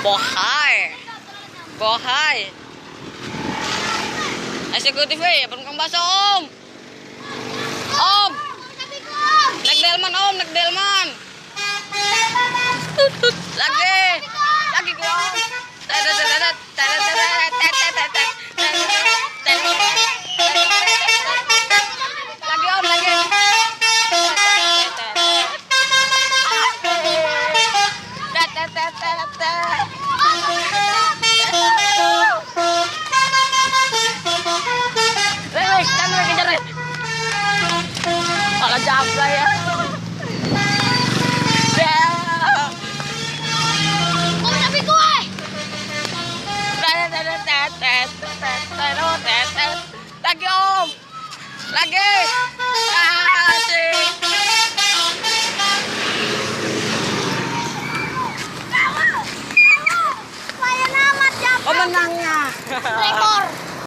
Bohai. Bohai. Eksekutif abang kang baso om. Om. Nagdelman om, nagdelman. Lagi. Lagi ko om. Lagi om, lagi. Malah jabla ya. Oh, tapi gue. Lagi om. Lagi. Asik. Saya namat jabla. Oh menangnya. Rekor.